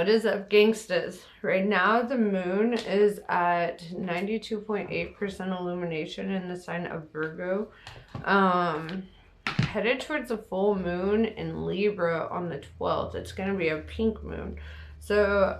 What is up, gangstas? Right now, the moon is at 92.8% illumination in the sign of Virgo. Headed towards a full moon in Libra on the 12th. It's going to be a pink moon. So,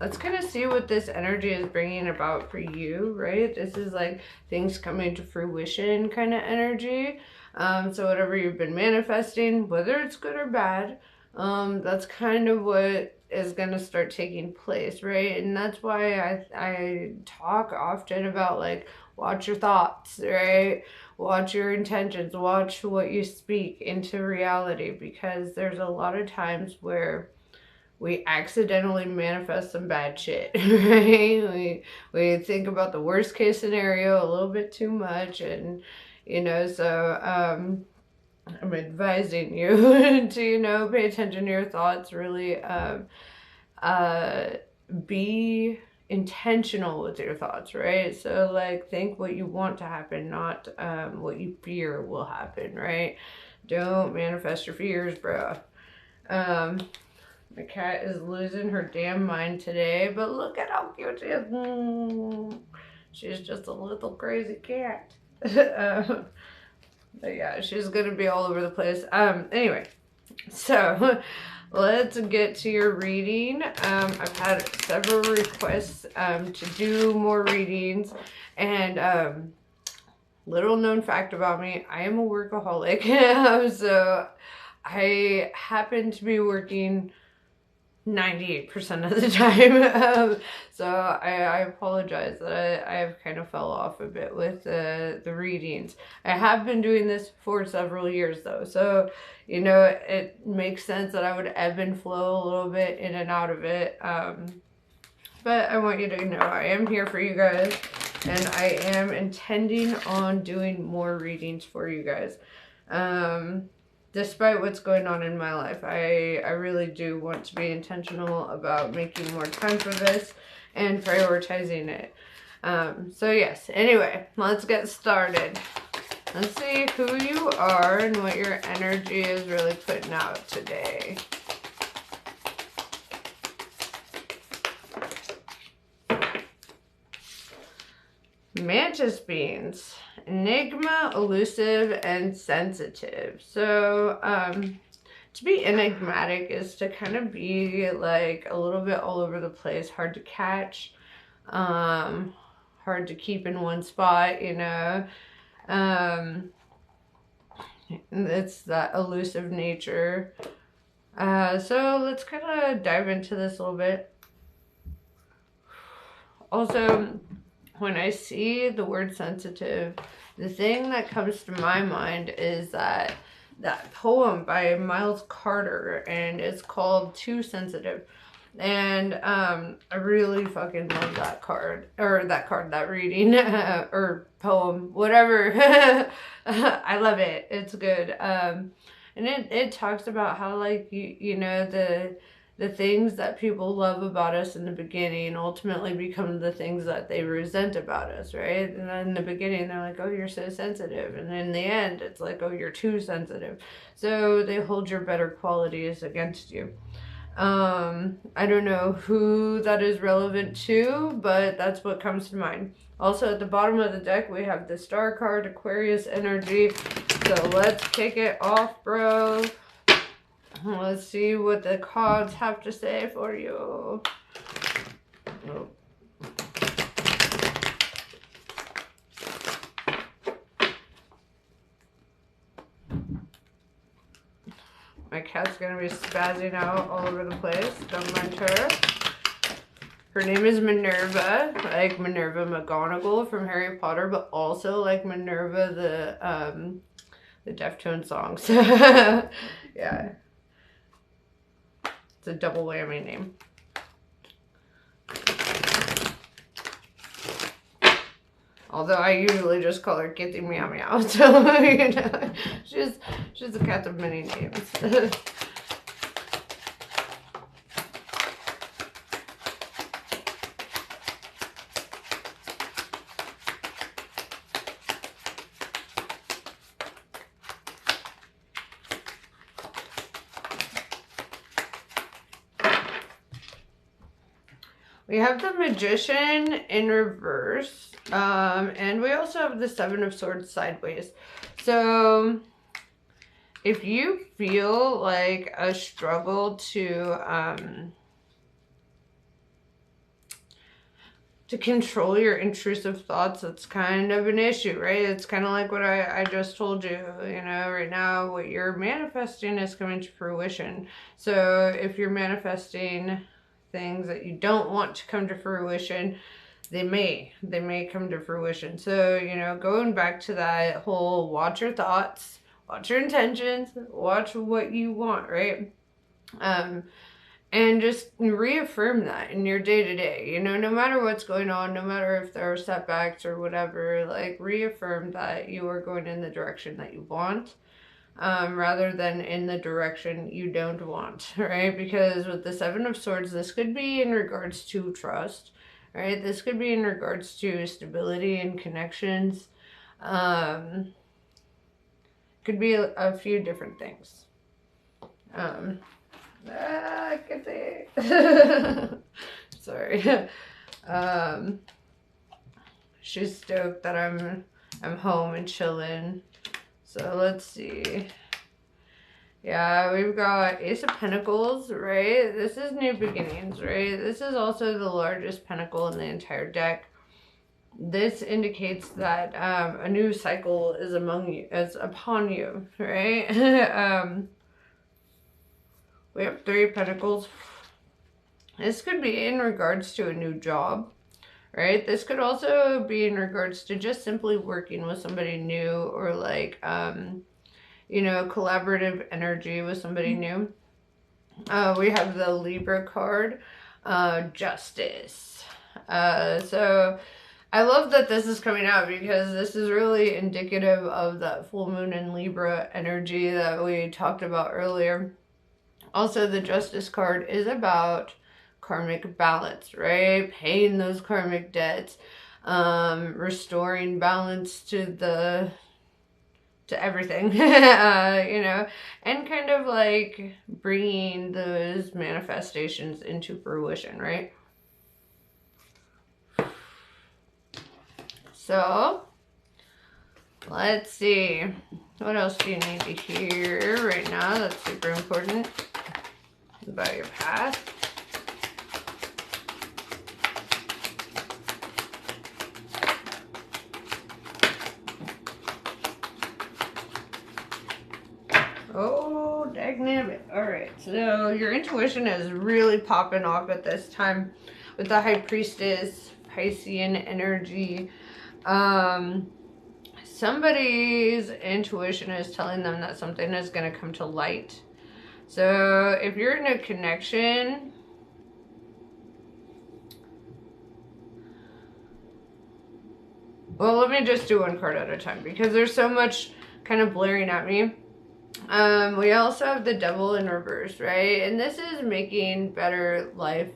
let's kind of see what this energy is bringing about for you, right? This is like things coming to fruition kind of energy. So whatever you've been manifesting, whether it's good or bad, that's kind of what is going to start taking place, right? And that's why I talk often about, like, watch your thoughts, right? Watch your intentions, watch what you speak into reality, because there's a lot of times where we accidentally manifest some bad shit, right? We think about the worst case scenario a little bit too much, and so I'm advising you to, pay attention to your thoughts, really be intentional with your thoughts, right? So, like, think what you want to happen, not what you fear will happen, right? Don't manifest your fears, bro. My cat is losing her damn mind today, but look at how cute she is. She's just a little crazy cat. But yeah, she's gonna be all over the place. Anyway, so let's get to your reading. I've had several requests to do more readings, and little known fact about me, I am a workaholic. So I happen to be working 98% of the time. So I apologize that I've kind of fell off a bit with the readings. I have been doing this for several years though, so it makes sense that I would ebb and flow a little bit in and out of it. But I want you to know I am here for you guys, and I am intending on doing more readings for you guys. Despite what's going on in my life, I really do want to be intentional about making more time for this and prioritizing it. So yes, anyway, let's get started. Let's see who you are and what your energy is really putting out today. Mantis beings, enigma, elusive, and sensitive. So to be enigmatic is to kind of be like a little bit all over the place, hard to catch, hard to keep in one spot, it's that elusive nature. So let's kind of dive into this a little bit. Also, when I see the word sensitive, the thing that comes to my mind is that poem by Miles Carter, and it's called Too Sensitive. And I really fucking love that reading, or poem, whatever. I love it. It's good. And it talks about how, like, the things that people love about us in the beginning ultimately become the things that they resent about us, right? And then in the beginning, they're like, oh, you're so sensitive. And in the end, it's like, oh, you're too sensitive. So they hold your better qualities against you. I don't know who that is relevant to, but that's what comes to mind. Also, at the bottom of the deck, we have the Star card, Aquarius energy. So let's kick it off, bro. Let's see what the cards have to say for you. Oh. My cat's gonna be spazzing out all over the place. Don't mind her. Her name is Minerva, like Minerva McGonagall from Harry Potter, but also like Minerva, the Deftones songs. Yeah. It's a double whammy name. Although I usually just call her Kitty Meow Meow, so she's a cat of many names. We have the Magician in reverse. And we also have the Seven of Swords sideways. So if you feel like a struggle to control your intrusive thoughts, that's kind of an issue, right? It's kind of like what I just told you, you know, right now what you're manifesting is coming to fruition. So if you're manifesting things that you don't want to come to fruition, they may come to fruition. So, you know, going back to that whole watch your thoughts, watch your intentions, watch what you want, right? And just reaffirm that in your day to day, you know, no matter what's going on, no matter if there are setbacks or whatever, like reaffirm that you are going in the direction that you want, rather than in the direction you don't want, right? Because with the Seven of Swords, this could be in regards to trust, right? This could be in regards to stability and connections. Could be a few different things. Good day. Sorry. She's stoked that I'm home and chilling. So let's see. Yeah, we've got Ace of Pentacles, right? This is new beginnings, right? This is also the largest pentacle in the entire deck. This indicates that a new cycle is upon you, right? We have Three of Pentacles. This could be in regards to a new job, right? This could also be in regards to just simply working with somebody new, or like, you know, collaborative energy with somebody new. We have the Libra card, Justice. So I love that this is coming out, because this is really indicative of that full moon in Libra energy that we talked about earlier. Also, the Justice card is about karmic balance, right? Paying those karmic debts, restoring balance to everything, you know, and kind of like bringing those manifestations into fruition, right? So, let's see. What else do you need to hear right now that's super important about your past? Oh, dagnabbit. Alright, so your intuition is really popping off at this time with the High Priestess, Piscean energy. Somebody's intuition is telling them that something is going to come to light. So if you're in a connection, well, let me just do one card at a time, because there's so much kind of blaring at me. We also have the Devil in reverse, right? And this is making better lifestyle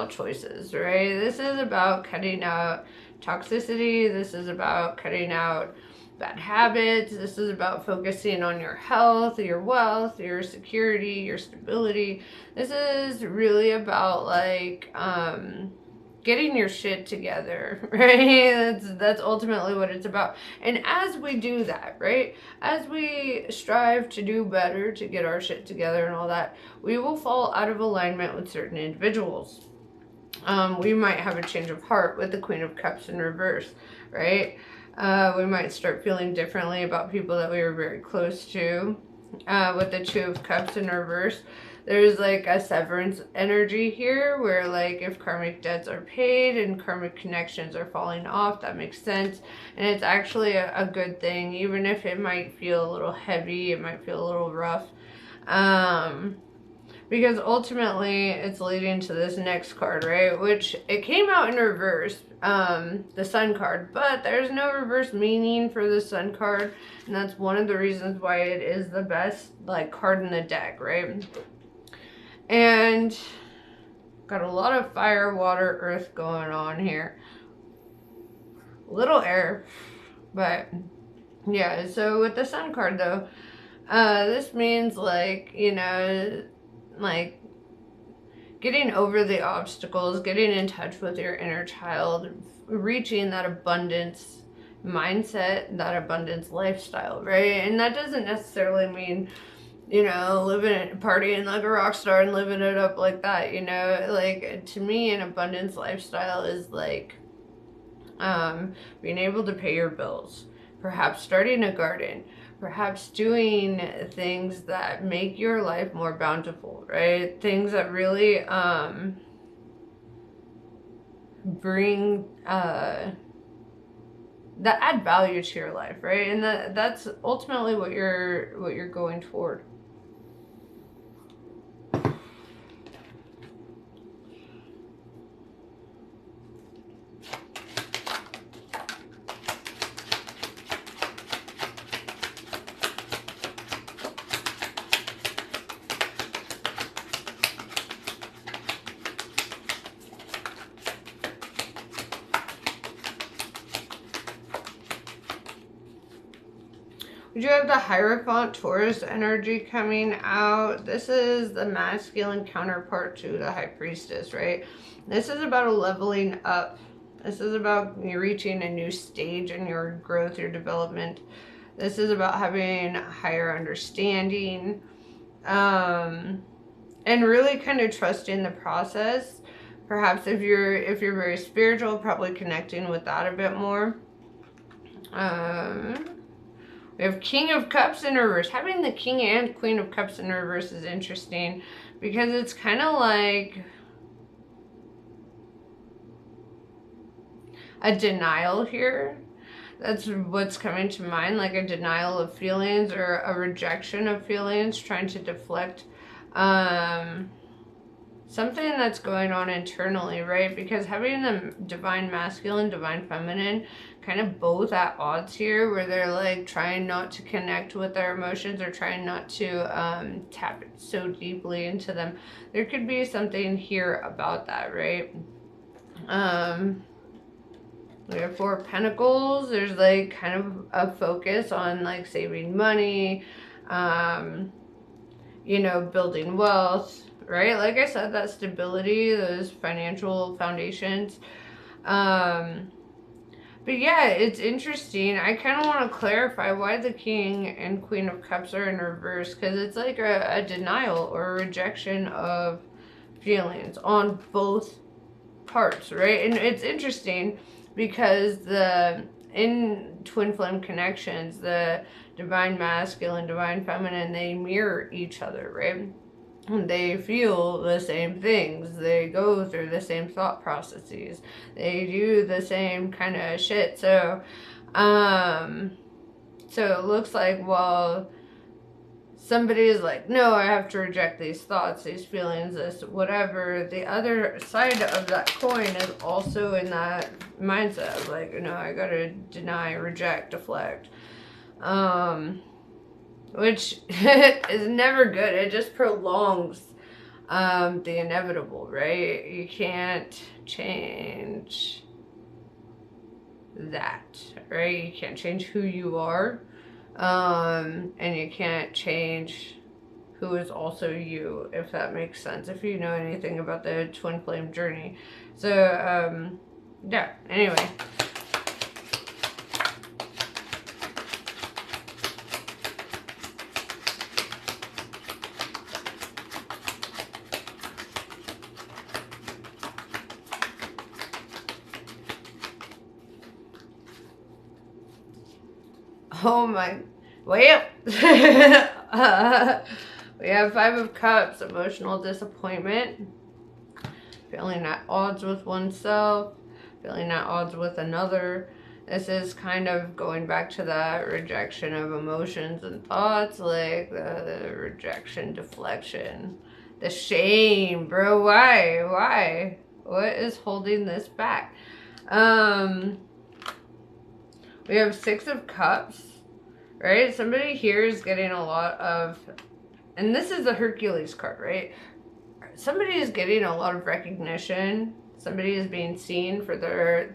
choices, right? This is about cutting out toxicity. This is about cutting out bad habits. This is about focusing on your health, your wealth, your security, your stability. This is really about like getting your shit together, right? That's ultimately what it's about. And as we do that, right, as we strive to do better, to get our shit together and all that, we will fall out of alignment with certain individuals. We might have a change of heart with the Queen of Cups in reverse, right? We might start feeling differently about people that we were very close to. With the Two of Cups in reverse, there's like a severance energy here, where like if karmic debts are paid and karmic connections are falling off, that makes sense. And it's actually a good thing, even if it might feel a little heavy, it might feel a little rough. Because ultimately it's leading to this next card, right? Which it came out in reverse, the Sun card, but there's no reverse meaning for the Sun card. And that's one of the reasons why it is the best like card in the deck, right? And got a lot of fire, water, earth going on here. A little air, but yeah. So with the Sun card though, this means like, you know, like getting over the obstacles, getting in touch with your inner child, reaching that abundance mindset, that abundance lifestyle, right? And that doesn't necessarily mean, you know, partying like a rock star and living it up like that, you know? Like, to me, an abundance lifestyle is like being able to pay your bills, perhaps starting a garden, perhaps doing things that make your life more bountiful, right? Things that really bring that add value to your life, right? And that's ultimately what you're going toward. We do have the Hierophant Taurus energy coming out. This is the masculine counterpart to the High Priestess, right? This is about a leveling up. This is about you reaching a new stage in your growth, your development. This is about having higher understanding, and really kind of trusting the process. Perhaps if you're very spiritual, probably connecting with that a bit more. We have King of Cups in reverse. Having the King and Queen of Cups in reverse is interesting because it's kind of like a denial here. That's what's coming to mind, like a denial of feelings or a rejection of feelings, trying to deflect something that's going on internally, right? Because having the divine masculine, divine feminine, kind of both at odds here, where they're like trying not to connect with their emotions or trying not to tap so deeply into them. There could be something here about that, right? We have Four of Pentacles. There's like kind of a focus on like saving money, you know, building wealth, right? Like I said, that stability, those financial foundations. But yeah, it's interesting. I kind of want to clarify why the King and Queen of Cups are in reverse, because it's like a denial or a rejection of feelings on both parts, right? And it's interesting because in twin flame connections, the divine masculine, divine feminine, they mirror each other, right? They feel the same things. They go through the same thought processes. They do the same kind of shit. So, so it looks like, well, somebody is like, no, I have to reject these thoughts, these feelings, this whatever. The other side of that coin is also in that mindset of like, no, I gotta deny, reject, deflect. Which is never good. It just prolongs the inevitable, right? You can't change that, right? You can't change who you are, and you can't change who is also you, if that makes sense, if you know anything about the twin flame journey. So yeah, anyway. Oh my, well, we have Five of Cups, emotional disappointment, feeling at odds with oneself, feeling at odds with another. This is kind of going back to that rejection of emotions and thoughts, like the rejection, deflection, the shame, bro. Why? What is holding this back? We have Six of Cups, right? Somebody here is getting a lot of, and this is the Hercules card, right? Somebody is getting a lot of recognition. Somebody is being seen for their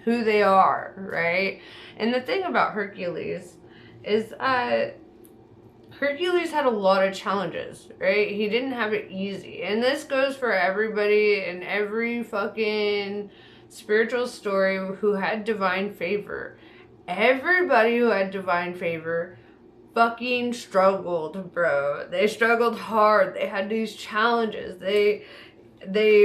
who they are, right? And the thing about Hercules is Hercules had a lot of challenges, right? He didn't have it easy. And this goes for everybody in every fucking spiritual story who had divine favor. Everybody who had divine favor fucking struggled, bro. They struggled hard. They had these challenges. They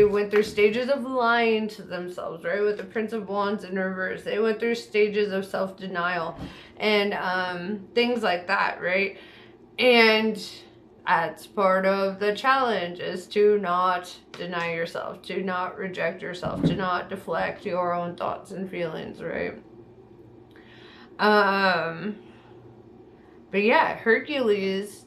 went through stages of lying to themselves, right? With the Prince of Wands in reverse. They went through stages of self-denial and things like that, right? And that's part of the challenge, is to not deny yourself, to not reject yourself, to not deflect your own thoughts and feelings, right? But yeah, Hercules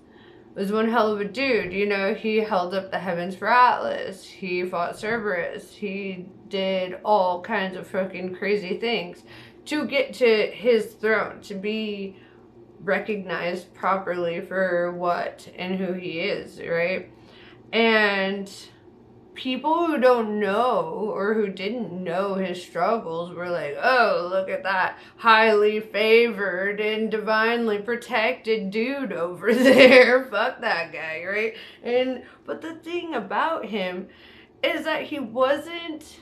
was one hell of a dude. You know, he held up the heavens for Atlas. He fought Cerberus. He did all kinds of fucking crazy things to get to his throne, to be recognized properly for what and who he is, right? And people who don't know or who didn't know his struggles were like, oh, look at that highly favored and divinely protected dude over there. Fuck that guy, right? But the thing about him is that he wasn't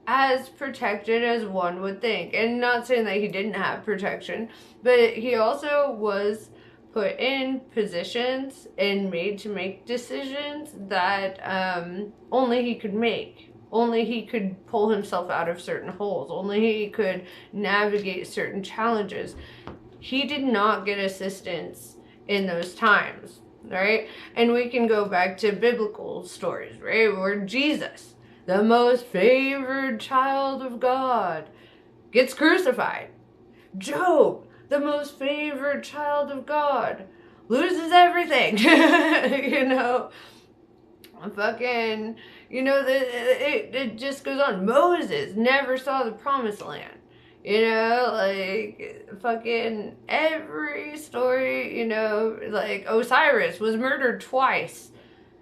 as protected as one would think. And not saying that he didn't have protection, but he also was put in positions and made to make decisions that only he could make. Only he could pull himself out of certain holes. Only he could navigate certain challenges. He did not get assistance in those times, right? And we can go back to biblical stories, right? Where Jesus, the most favored child of God, gets crucified. Job, the most favored child of God, loses everything. You know, fucking, you know, it just goes on. Moses never saw the promised land. You know, like, fucking every story, you know, like Osiris was murdered twice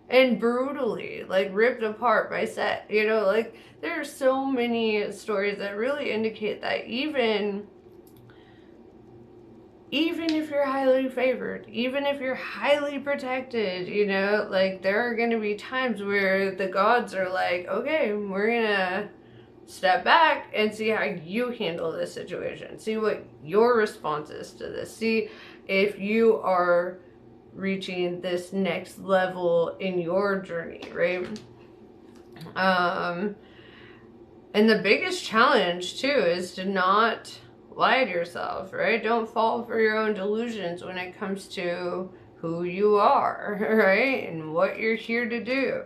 and brutally, like, ripped apart by Set. You know, like, there are so many stories that really indicate that even if you're highly favored, even if you're highly protected, you know, like, there are going to be times where the gods are like, okay, we're going to step back and see how you handle this situation. See what your response is to this. See if you are reaching this next level in your journey, right? And the biggest challenge, too, is to not lie to yourself, right? Don't fall for your own delusions when it comes to who you are, right? And what you're here to do.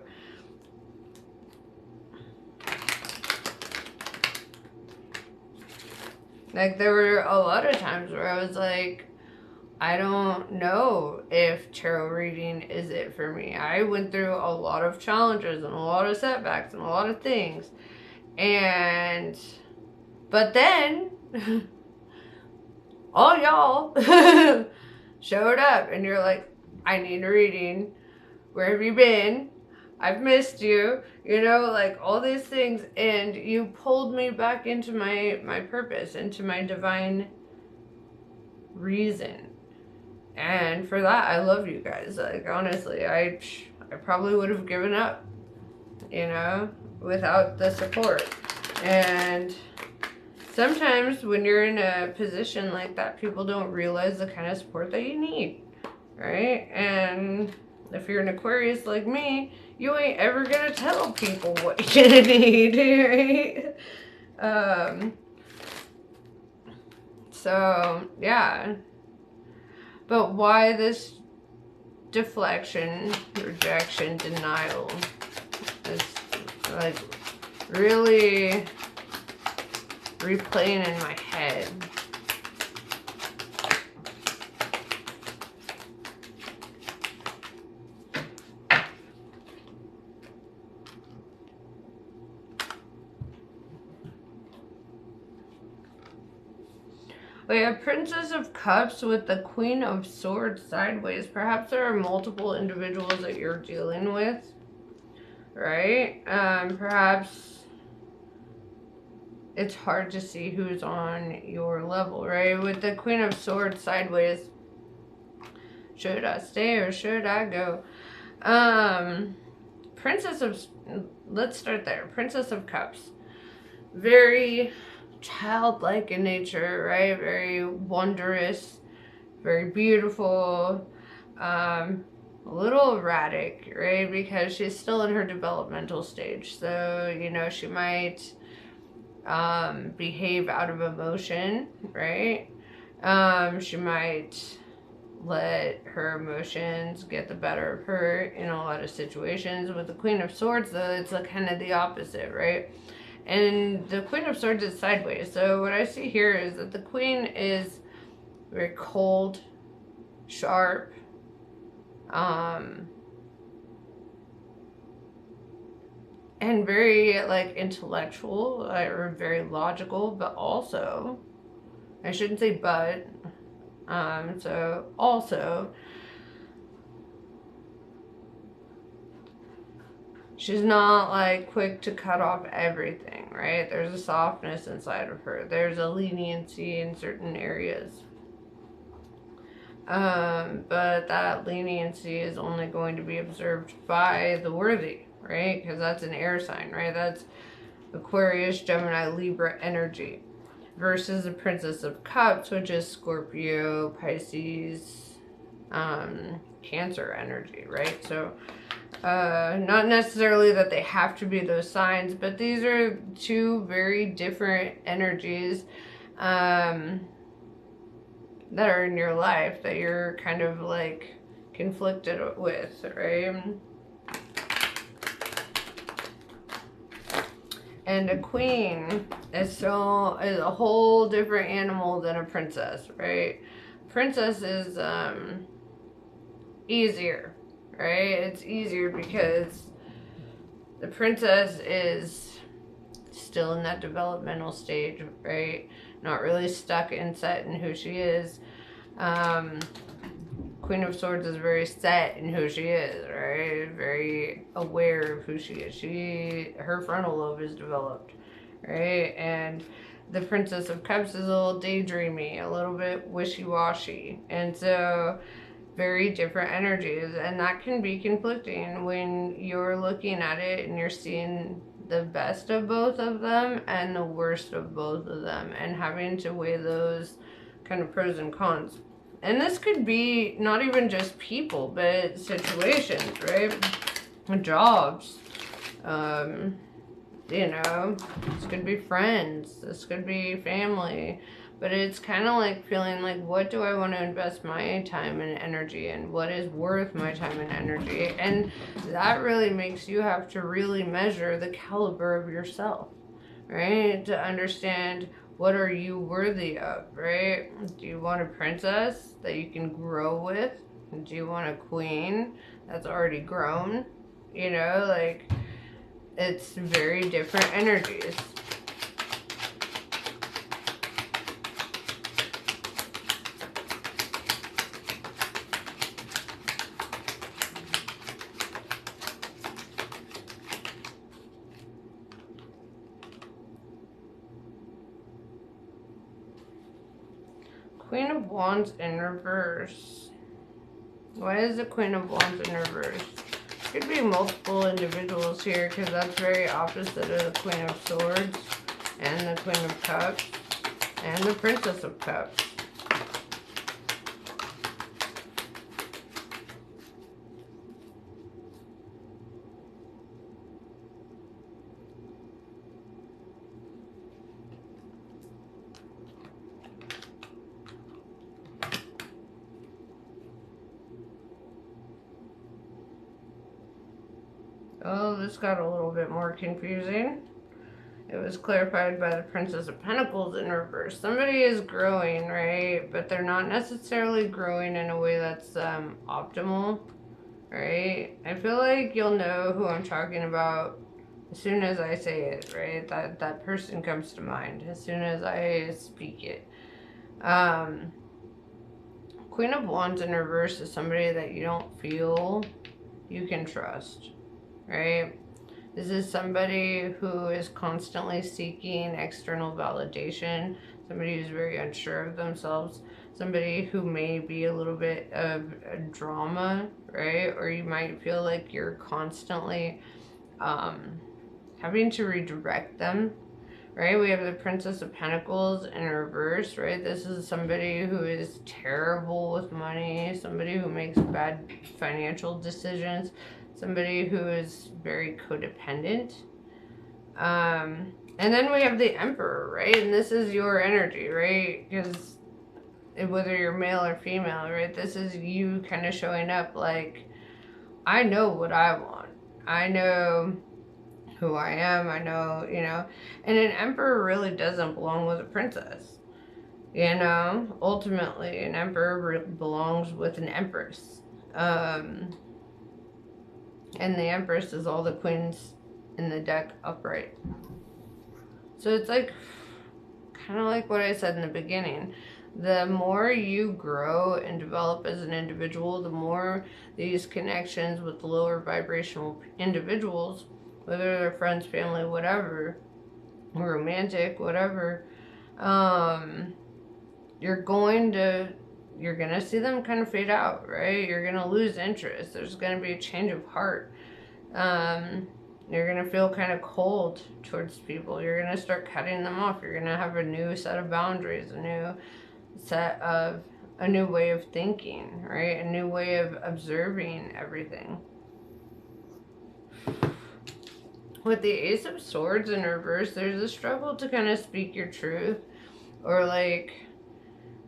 Like, there were a lot of times where I was like, I don't know if tarot reading is it for me. I went through a lot of challenges and a lot of setbacks and a lot of things. But then all y'all showed up and you're like, I need a reading. Where have you been? I've missed you. You know, like, all these things. And you pulled me back into my purpose, into my divine reason. And for that, I love you guys. Like, honestly, I probably would have given up, you know, without the support. And sometimes when you're in a position like that, people don't realize the kind of support that you need, right? And if you're an Aquarius like me, you ain't ever gonna tell people what you're gonna need, right? So, yeah. But why this deflection, rejection, denial is, like, really replaying in my head. We have Princess of Cups with the Queen of Swords sideways. Perhaps there are multiple individuals that you're dealing with, right? Perhaps it's hard to see who's on your level, right? With the Queen of Swords sideways, Should I stay or should I go? Princess of, let's start there. Princess of Cups. Very childlike in nature, right? Very wondrous, very beautiful, a little erratic, right? Because she's still in her developmental stage. So, you know, she might behave out of emotion, right? She might let her emotions get the better of her in a lot of situations. With the Queen of Swords, though, it's like kind of the opposite, right? And the Queen of Swords is sideways. So what I see here is that the Queen is very cold, sharp, and very like intellectual, or very logical, but also, I shouldn't say but, so also, she's not like quick to cut off everything, right? There's a softness inside of her. There's a leniency in certain areas. But that leniency is only going to be observed by the worthy, right? Because that's an air sign, right? That's Aquarius, Gemini, Libra energy. Versus the Princess of Cups, which is Scorpio, Pisces, Cancer energy, right? So, not necessarily that they have to be those signs, but these are two very different energies that are in your life that you're kind of like conflicted with, right? And a queen is a whole different animal than a princess, right? Princess is easier, right? It's easier because the princess is still in that developmental stage, right? Not really stuck and set in who she is. Queen of Swords is very set in who she is, right? Very aware of who she is. Her frontal lobe is developed, right? And the Princess of Cups is a little daydreamy, a little bit wishy-washy. And so, very different energies. And that can be conflicting when you're looking at it and you're seeing the best of both of them and the worst of both of them, and having to weigh those kind of pros and cons. And this could be not even just people, but situations, right? Jobs. You know, this could be friends. This could be family. But it's kind of like feeling like, what do I want to invest my time and energy in? What is worth my time and energy? And that really makes you have to really measure the caliber of yourself, right? To understand, what are you worthy of, right? Do you want a princess that you can grow with? Do you want a queen that's already grown? You know, like, it's very different energies. Queen of Wands in reverse. Why is the Queen of Wands in reverse? Could be multiple individuals here, because that's very opposite of the Queen of Swords and the Queen of Cups and the Princess of Cups. Oh, this got a little bit more confusing. It was clarified by the Princess of Pentacles in reverse. Somebody is growing, right? But they're not necessarily growing in a way that's optimal, right? I feel like you'll know who I'm talking about as soon as I say it, right? That person comes to mind as soon as I speak it. Queen of Wands in reverse is somebody that you don't feel you can trust, right? This is somebody who is constantly seeking external validation, somebody who's very unsure of themselves, somebody who may be a little bit of a drama, right? Or you might feel like you're constantly having to redirect them, right? We have the Princess of Pentacles in reverse, right? This is somebody who is terrible with money, somebody who makes bad financial decisions, somebody who is very codependent. And then we have the Emperor, right? And this is your energy, right? Because whether you're male or female, right? This is you kind of showing up like, I know what I want. I know who I am. I know, you know. And an emperor really doesn't belong with a princess. You know, ultimately, an emperor belongs with an empress. And the empress is all the queens in the deck upright. So it's like, kind of like what I said in the beginning. The more you grow and develop as an individual, the more these connections with lower vibrational individuals, whether they're friends, family, whatever, romantic, whatever, you're gonna see them kind of fade out, right? You're gonna lose interest. There's gonna be a change of heart. You're gonna feel kind of cold towards people. You're gonna start cutting them off. You're gonna have a new set of boundaries, a new way of thinking, right? A new way of observing everything. With the Ace of Swords in reverse, there's a struggle to kind of speak your truth, or like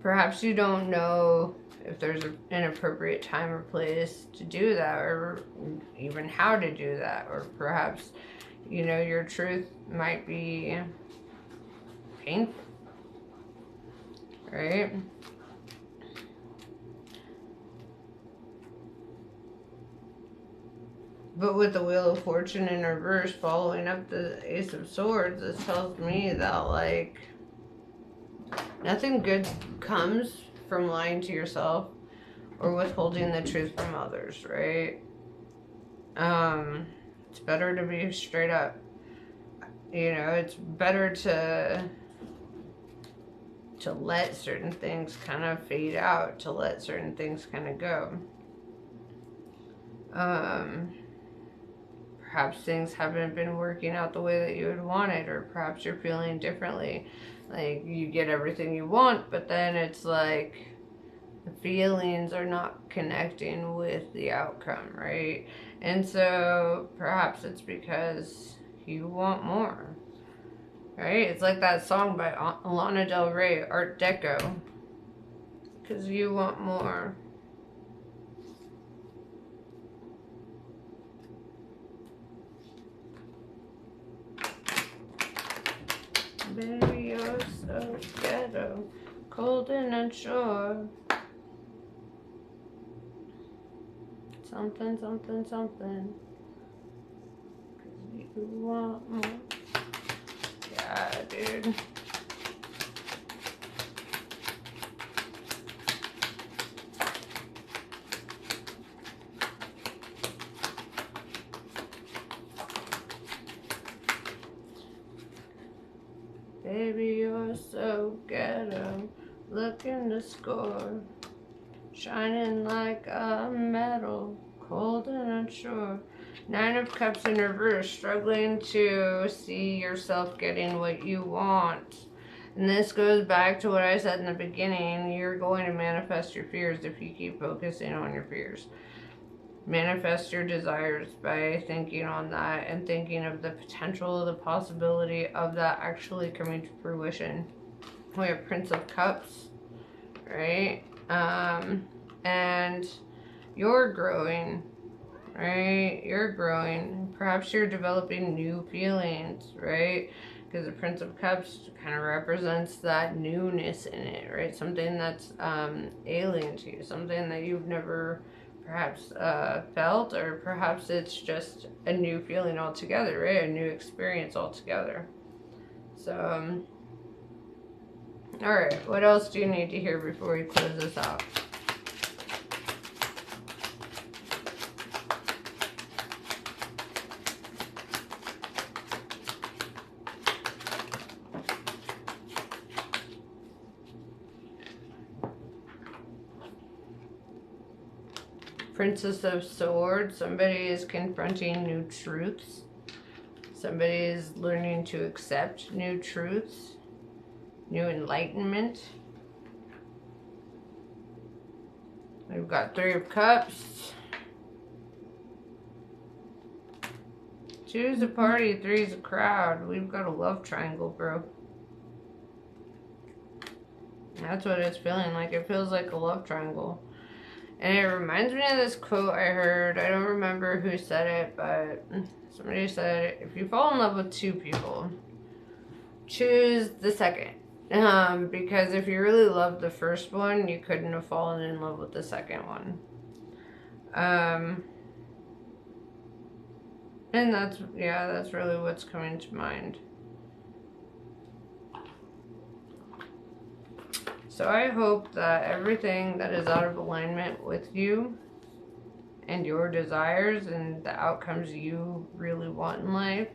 perhaps you don't know if there's an appropriate time or place to do that, or even how to do that, or perhaps, you know, your truth might be painful, right? But with the Wheel of Fortune in reverse following up the Ace of Swords, this tells me that, like, nothing good comes from lying to yourself or withholding the truth from others, right? It's better to be straight up. You know, it's better to let certain things kind of fade out, to let certain things kind of go. Perhaps things haven't been working out the way that you had wanted, or perhaps you're feeling differently. Like, you get everything you want, but then it's like the feelings are not connecting with the outcome, right? And so perhaps it's because you want more, right? It's like that song by Lana Del Rey, Art Deco, because you want more. Baby, you're so ghetto, cold and unsure. Something, something, something. 'Cause you want more. Yeah, dude. Baby, you're so ghetto, looking to score, shining like a metal, cold and unsure. Nine of Cups in reverse, struggling to see yourself getting what you want. And this goes back to what I said in the beginning. You're going to manifest your fears if you keep focusing on your fears. Manifest your desires by thinking on that and thinking of the potential, the possibility of that actually coming to fruition. We have Prince of Cups, right? And you're growing, right? You're growing. Perhaps you're developing new feelings, right? Because the Prince of Cups kind of represents that newness in it, right? Something that's alien to you, something that you've never perhaps felt, or perhaps it's just a new feeling altogether, right? A new experience altogether. So, all right, what else do you need to hear before we close this out? Princess of Swords. Somebody is confronting new truths. Somebody is learning to accept new truths. New enlightenment. We've got Three of Cups. 2 is a party, 3 is a crowd. We've got a love triangle, bro. That's what it's feeling like. It feels like a love triangle. And it reminds me of this quote I heard. I don't remember who said it, but somebody said, if you fall in love with 2 people, choose the second. Because if you really loved the first one, you couldn't have fallen in love with the second one. And that's really what's coming to mind. So I hope that everything that is out of alignment with you and your desires and the outcomes you really want in life,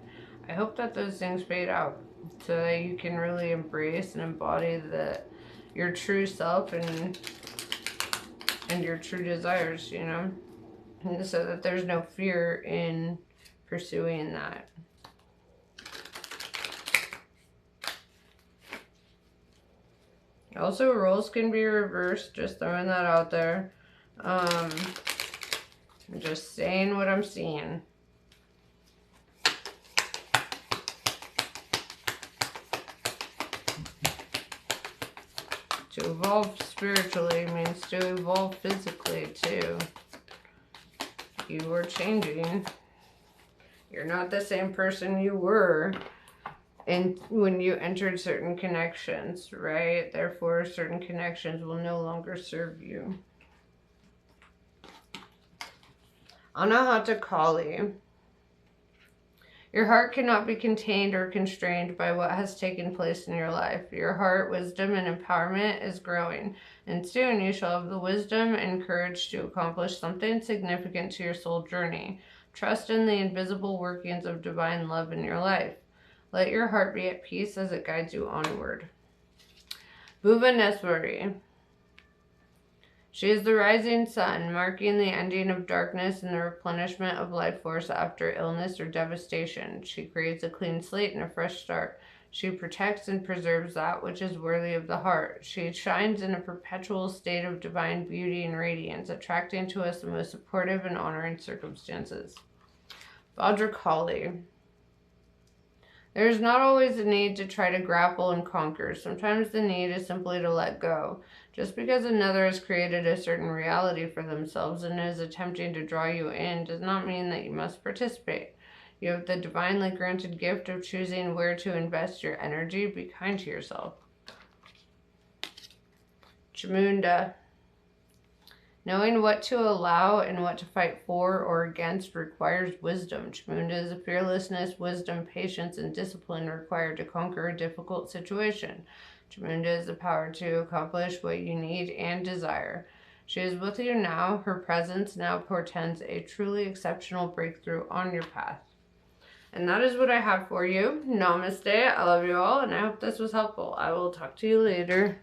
I hope that those things fade out so that you can really embrace and embody your true self and your true desires, you know, and so that there's no fear in pursuing that. Also, roles can be reversed, just throwing that out there. I'm just saying what I'm seeing. To evolve spiritually means to evolve physically too. You are changing. You're not the same person you were when you entered certain connections, right? Therefore, certain connections will no longer serve you. Anahata Kali. Your heart cannot be contained or constrained by what has taken place in your life. Your heart, wisdom, and empowerment is growing, and soon you shall have the wisdom and courage to accomplish something significant to your soul journey. Trust in the invisible workings of divine love in your life. Let your heart be at peace as it guides you onward. Bhuvaneswari. She is the rising sun, marking the ending of darkness and the replenishment of life force after illness or devastation. She creates a clean slate and a fresh start. She protects and preserves that which is worthy of the heart. She shines in a perpetual state of divine beauty and radiance, attracting to us the most supportive and honoring circumstances. Bhadrakali. There is not always a need to try to grapple and conquer. Sometimes the need is simply to let go. Just because another has created a certain reality for themselves and is attempting to draw you in does not mean that you must participate. You have the divinely granted gift of choosing where to invest your energy. Be kind to yourself. Chamunda. Knowing what to allow and what to fight for or against requires wisdom. Chamunda is the fearlessness, wisdom, patience, and discipline required to conquer a difficult situation. Chamunda is the power to accomplish what you need and desire. She is with you now. Her presence now portends a truly exceptional breakthrough on your path. And that is what I have for you. Namaste. I love you all, and I hope this was helpful. I will talk to you later.